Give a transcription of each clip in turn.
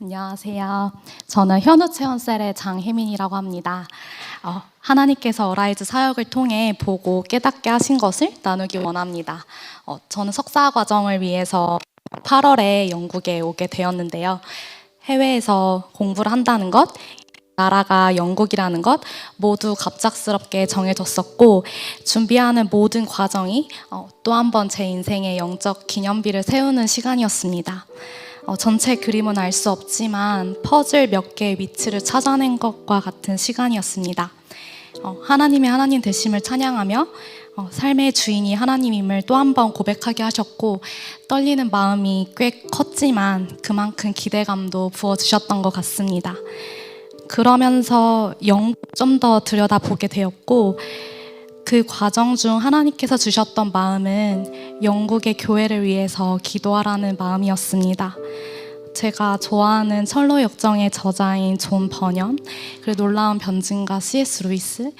안녕하세요. 저는 현우체험셀의 장혜민이라고 합니다. 하나님께서 어라이즈 사역을 통해 보고 깨닫게 하신 것을 나누기 원합니다. 저는 석사 과정을 위해서 8월에 영국에 오게 되었는데요. 해외에서 공부를 한다는 것, 나라가 영국이라는 것 모두 갑작스럽게 정해졌었고, 준비하는 모든 과정이 또 한 번 제 인생의 영적 기념비를 세우는 시간이었습니다. 전체 그림은 알 수 없지만 퍼즐 몇 개의 위치를 찾아낸 것과 같은 시간이었습니다. 하나님의 하나님 되심을 찬양하며 삶의 주인이 하나님임을 또 한 번 고백하게 하셨고, 떨리는 마음이 꽤 컸지만 그만큼 기대감도 부어주셨던 것 같습니다. 그러면서 영국 좀 더 들여다보게 되었고, 그 과정 중 하나님께서 주셨던 마음은 영국의 교회를 위해서 기도하라는 마음이었습니다. 제가 좋아하는 철로 역정의 저자인 존 버년, 그리고 놀라운 변증가 C.S. 루이스,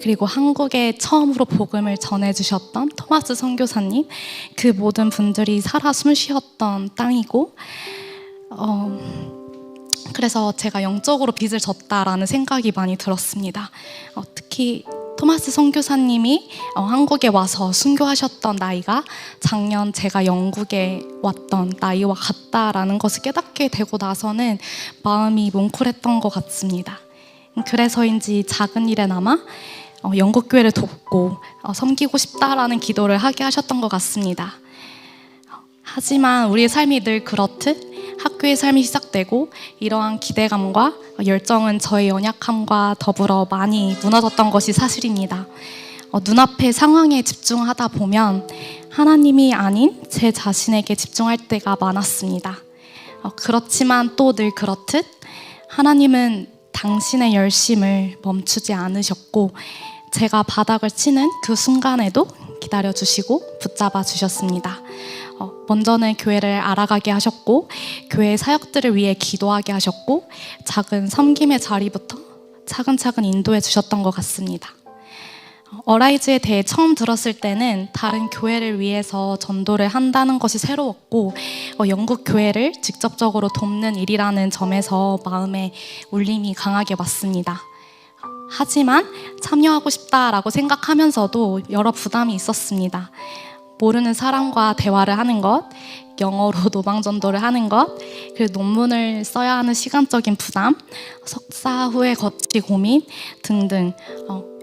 그리고 한국에 처음으로 복음을 전해주셨던 토마스 선교사님, 그 모든 분들이 살아 숨쉬었던 땅이고, 그래서 제가 영적으로 빚을 졌다라는 생각이 많이 들었습니다. 특히 토마스 선교사님이 한국에 와서 순교하셨던 나이가 작년 제가 영국에 왔던 나이와 같다라는 것을 깨닫게 되고 나서는 마음이 뭉클했던 것 같습니다. 그래서인지 작은 일에나마 영국 교회를 돕고 섬기고 싶다라는 기도를 하게 하셨던 것 같습니다. 하지만 우리의 삶이 늘 그렇듯 학교의 삶이 시작되고, 이러한 기대감과 열정은 저의 연약함과 더불어 많이 무너졌던 것이 사실입니다. 눈앞의 상황에 집중하다 보면 하나님이 아닌 제 자신에게 집중할 때가 많았습니다. 그렇지만 또 늘 그렇듯 하나님은 당신의 열심을 멈추지 않으셨고, 제가 바닥을 치는 그 순간에도 기다려주시고 붙잡아 주셨습니다. 먼저는 교회를 알아가게 하셨고, 교회 사역들을 위해 기도하게 하셨고, 작은 섬김의 자리부터 차근차근 인도해 주셨던 것 같습니다. 어라이즈에 대해 처음 들었을 때는 다른 교회를 위해서 전도를 한다는 것이 새로웠고, 영국 교회를 직접적으로 돕는 일이라는 점에서 마음에 울림이 강하게 왔습니다. 하지만 참여하고 싶다라고 생각하면서도 여러 부담이 있었습니다. 모르는 사람과 대화를 하는 것, 영어로 노방전도를 하는 것, 그리고 논문을 써야 하는 시간적인 부담, 석사 후에 거치 고민 등등.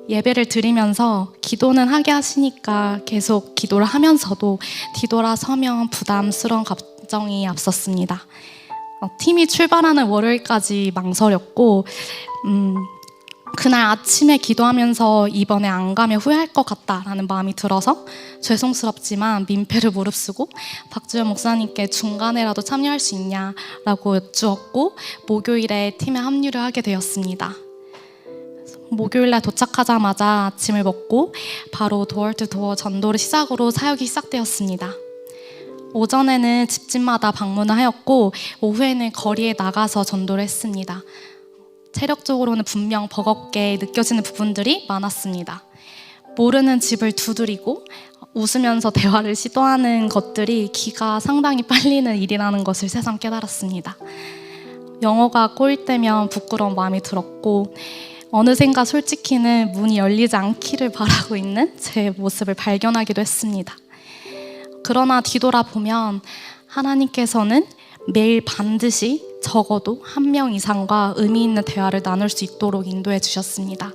예배를 드리면서 기도는 하게 하시니까 계속 기도를 하면서도 뒤돌아서면 부담스러운 감정이 앞섰습니다. 팀이 출발하는 월요일까지 망설였고, 그날 아침에 기도하면서 이번에 안 가면 후회할 것 같다라는 마음이 들어서 죄송스럽지만 민폐를 무릅쓰고 박주현 목사님께 중간에라도 참여할 수 있냐라고 여쭈었고, 목요일에 팀에 합류를 하게 되었습니다. 목요일날 도착하자마자 아침을 먹고 바로 도어투도어 전도를 시작으로 사역이 시작되었습니다. 오전에는 집집마다 방문을 하였고, 오후에는 거리에 나가서 전도를 했습니다. 체력적으로는 분명 버겁게 느껴지는 부분들이 많았습니다. 모르는 집을 두드리고 웃으면서 대화를 시도하는 것들이 기가 상당히 빨리는 일이라는 것을 새삼 깨달았습니다. 영어가 꼬일 때면 부끄러운 마음이 들었고, 어느샌가 솔직히는 문이 열리지 않기를 바라고 있는 제 모습을 발견하기도 했습니다. 그러나 뒤돌아보면 하나님께서는 매일 반드시 적어도 한 명 이상과 의미 있는 대화를 나눌 수 있도록 인도해 주셨습니다.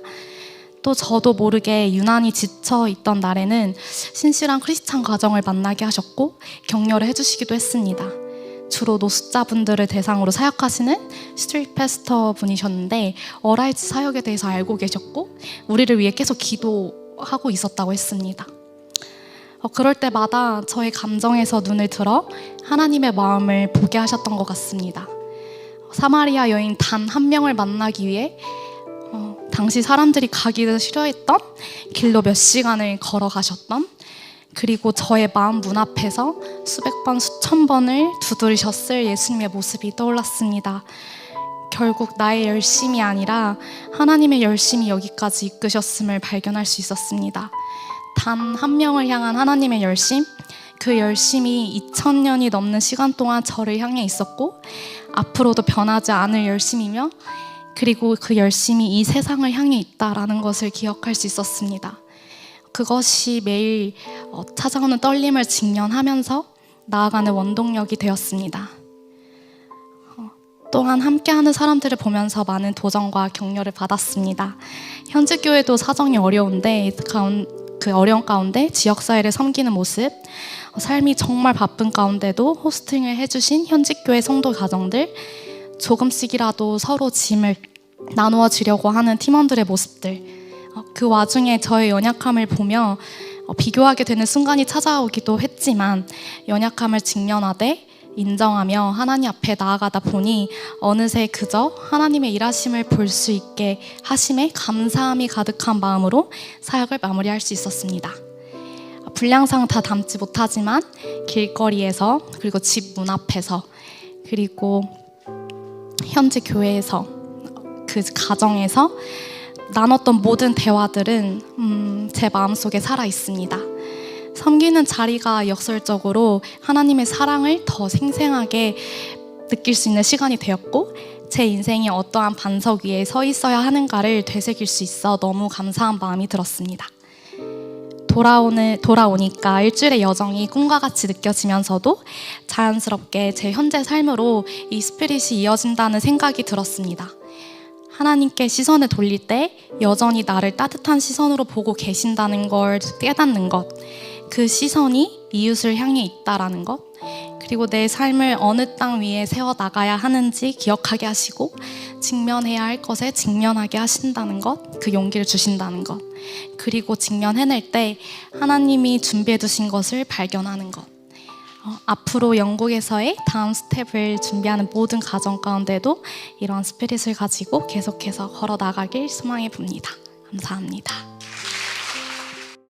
또 저도 모르게 유난히 지쳐 있던 날에는 신실한 크리스찬 가정을 만나게 하셨고, 격려를 해주시기도 했습니다. 주로 노숙자분들을 대상으로 사역하시는 스트리트 패스터 분이셨는데, 어라이즈 사역에 대해서 알고 계셨고 우리를 위해 계속 기도하고 있었다고 했습니다. 그럴 때마다 저의 감정에서 눈을 들어 하나님의 마음을 보게 하셨던 것 같습니다. 사마리아 여인 단 한 명을 만나기 위해 당시 사람들이 가기를 싫어했던 길로 몇 시간을 걸어가셨던, 그리고 저의 마음 문 앞에서 수백 번 수천 번을 두드리셨을 예수님의 모습이 떠올랐습니다. 결국 나의 열심이 아니라 하나님의 열심이 여기까지 이끄셨음을 발견할 수 있었습니다. 단 한 명을 향한 하나님의 열심, 그 열심이 2000년이 넘는 시간 동안 저를 향해 있었고 앞으로도 변하지 않을 열심이며 그리고 그 열심이 이 세상을 향해 있다라는 것을 기억할 수 있었습니다. 그것이 매일 찾아오는 떨림을 직면하면서 나아가는 원동력이 되었습니다. 또한 함께하는 사람들을 보면서 많은 도전과 격려를 받았습니다. 현재 교회도 사정이 어려운데 그 어려운 가운데 지역사회를 섬기는 모습, 삶이 정말 바쁜 가운데도 호스팅을 해주신 현직교회 성도 가정들, 조금씩이라도 서로 짐을 나누어 주려고 하는 팀원들의 모습들, 그 와중에 저의 연약함을 보며 비교하게 되는 순간이 찾아오기도 했지만 연약함을 직면하되 인정하며 하나님 앞에 나아가다 보니 어느새 그저 하나님의 일하심을 볼 수 있게 하심에 감사함이 가득한 마음으로 사역을 마무리할 수 있었습니다. 분량상 다 담지 못하지만 길거리에서 그리고 집 문 앞에서 그리고 현재 교회에서 그 가정에서 나눴던 모든 대화들은 제 마음속에 살아 있습니다. 섬기는 자리가 역설적으로 하나님의 사랑을 더 생생하게 느낄 수 있는 시간이 되었고 제 인생이 어떠한 반석 위에 서 있어야 하는가를 되새길 수 있어 너무 감사한 마음이 들었습니다. 돌아오니까 일주일의 여정이 꿈과 같이 느껴지면서도 자연스럽게 제 현재 삶으로 이 스피릿이 이어진다는 생각이 들었습니다. 하나님께 시선을 돌릴 때 여전히 나를 따뜻한 시선으로 보고 계신다는 걸 깨닫는 것, 그 시선이 이웃을 향해 있다라는 것, 그리고 내 삶을 어느 땅 위에 세워나가야 하는지 기억하게 하시고 직면해야 할 것에 직면하게 하신다는 것, 그 용기를 주신다는 것, 그리고 직면해낼 때 하나님이 준비해 두신 것을 발견하는 것, 앞으로 영국에서의 다음 스텝을 준비하는 모든 가정 가운데도 이런 스피릿을 가지고 계속해서 걸어 나가길 소망해 봅니다. 감사합니다.